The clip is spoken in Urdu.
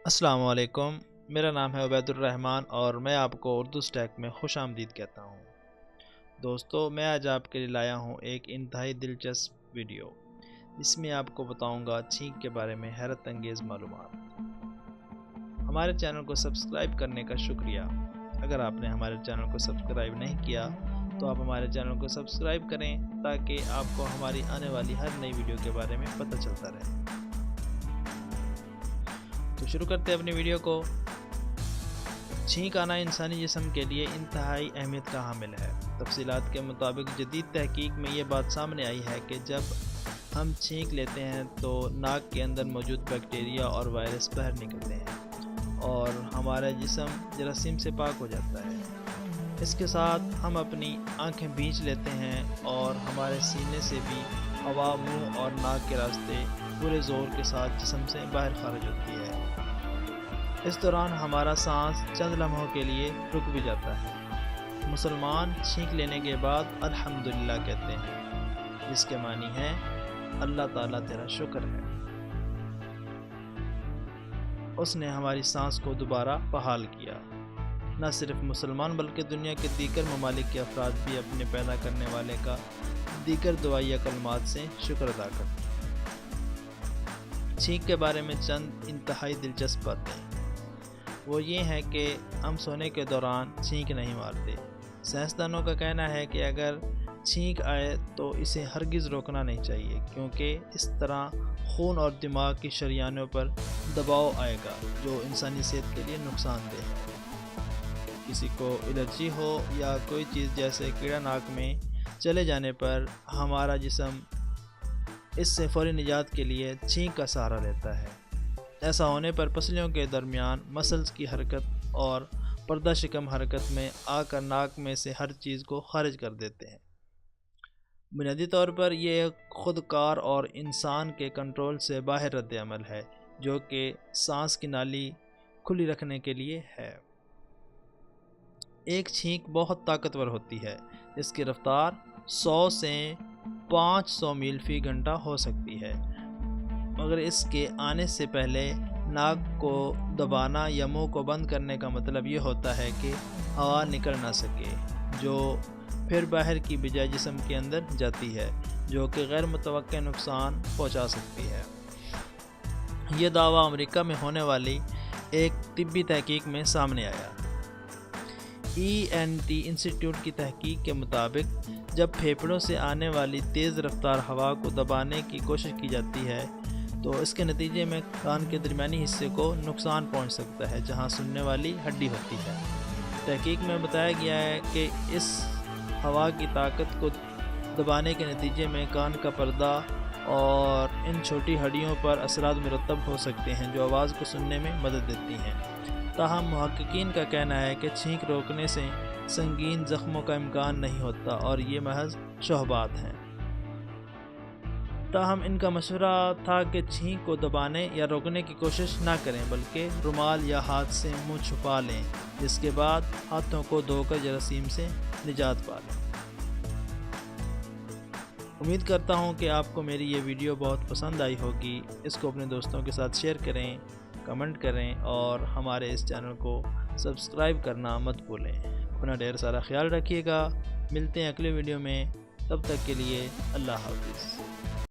السلام علیکم، میرا نام ہے عبید الرحمن اور میں آپ کو اردو اسٹیک میں خوش آمدید کہتا ہوں۔ دوستو، میں آج آپ کے لیے لایا ہوں ایک انتہائی دلچسپ ویڈیو، جس میں آپ کو بتاؤں گا چھینک کے بارے میں حیرت انگیز معلومات۔ ہمارے چینل کو سبسکرائب کرنے کا شکریہ۔ اگر آپ نے ہمارے چینل کو سبسکرائب نہیں کیا تو آپ ہمارے چینل کو سبسکرائب کریں تاکہ آپ کو ہماری آنے والی ہر نئی ویڈیو کے بارے میں پتہ چلتا رہے۔ تو شروع کرتے ہیں اپنی ویڈیو کو۔ چھینک آنا انسانی جسم کے لیے انتہائی اہمیت کا حامل ہے۔ تفصیلات کے مطابق جدید تحقیق میں یہ بات سامنے آئی ہے کہ جب ہم چھینک لیتے ہیں تو ناک کے اندر موجود بیکٹیریا اور وائرس باہر نکلتے ہیں اور ہمارا جسم جراثیم سے پاک ہو جاتا ہے۔ اس کے ساتھ ہم اپنی آنکھیں بھینچ لیتے ہیں اور ہمارے سینے سے بھی ہوا منہ اور ناک کے راستے پورے زور کے ساتھ جسم سے باہر خارج ہوتی ہے۔ اس دوران ہمارا سانس چند لمحوں کے لیے رک بھی جاتا ہے۔ مسلمان چھینک لینے کے بعد الحمدللہ کہتے ہیں، جس کے معنی ہے اللہ تعالیٰ تیرا شکر ہے، اس نے ہماری سانس کو دوبارہ بحال کیا۔ نہ صرف مسلمان بلکہ دنیا کے دیگر ممالک کے افراد بھی اپنے پیدا کرنے والے کا دیگر دعائیہ کلمات سے شکر ادا کرتے ہیں۔ چھینک کے بارے میں چند انتہائی دلچسپ باتیں۔ وہ یہ ہے کہ ہم سونے کے دوران چھینک نہیں مارتے۔ سائنسدانوں کا کہنا ہے کہ اگر چھینک آئے تو اسے ہرگز روکنا نہیں چاہیے، کیونکہ اس طرح خون اور دماغ کی شریانوں پر دباؤ آئے گا جو انسانی صحت کے لیے نقصان دہ ہے۔ کسی کو الرجی ہو یا کوئی چیز جیسے کیڑا ناک میں چلے جانے پر ہمارا جسم اس سے فوری نجات کے لیے چھینک کا سہارا لیتا ہے۔ ایسا ہونے پر پسلیوں کے درمیان مسلز کی حرکت اور پردہ شکم حرکت میں آ کر ناک میں سے ہر چیز کو خارج کر دیتے ہیں۔ بنیادی طور پر یہ ایک خود کار اور انسان کے کنٹرول سے باہر رد عمل ہے، جو کہ سانس کی نالی کھلی رکھنے کے لیے ہے۔ ایک چھینک بہت طاقتور ہوتی ہے، جس کی رفتار 100 سے 500 میل فی گھنٹہ ہو سکتی ہے، مگر اس کے آنے سے پہلے ناک کو دبانا یا منہ کو بند کرنے کا مطلب یہ ہوتا ہے کہ ہوا نکل نہ سکے، جو پھر باہر کی بجائے جسم کے اندر جاتی ہے، جو کہ غیر متوقع نقصان پہنچا سکتی ہے۔ یہ دعویٰ امریکہ میں ہونے والی ایک طبی تحقیق میں سامنے آیا۔ ENT انسٹی ٹیوٹ کی تحقیق کے مطابق جب پھیپھڑوں سے آنے والی تیز رفتار ہوا کو دبانے کی کوشش کی جاتی ہے تو اس کے نتیجے میں کان کے درمیانی حصے کو نقصان پہنچ سکتا ہے، جہاں سننے والی ہڈی ہوتی ہے۔ تحقیق میں بتایا گیا ہے کہ اس ہوا کی طاقت کو دبانے کے نتیجے میں کان کا پردہ اور ان چھوٹی ہڈیوں پر اثرات مرتب ہو سکتے ہیں جو آواز کو سننے میں مدد دیتی ہیں۔ تاہم محققین کا کہنا ہے کہ چھینک روکنے سے سنگین زخموں کا امکان نہیں ہوتا اور یہ محض شبہات ہیں۔ تاہم ان کا مشورہ تھا کہ چھینک کو دبانے یا روکنے کی کوشش نہ کریں، بلکہ رومال یا ہاتھ سے منہ چھپا لیں، جس کے بعد ہاتھوں کو دھو کر جراثیم سے نجات پا لیں۔ امید کرتا ہوں کہ آپ کو میری یہ ویڈیو بہت پسند آئی ہوگی۔ اس کو اپنے دوستوں کے ساتھ شیئر کریں، کمنٹ کریں اور ہمارے اس چینل کو سبسکرائب کرنا مت بھولیں۔ اپنا ڈھیر سارا خیال رکھیے گا۔ ملتے ہیں اگلے ویڈیو میں، تب تک کے لیے اللہ حافظ۔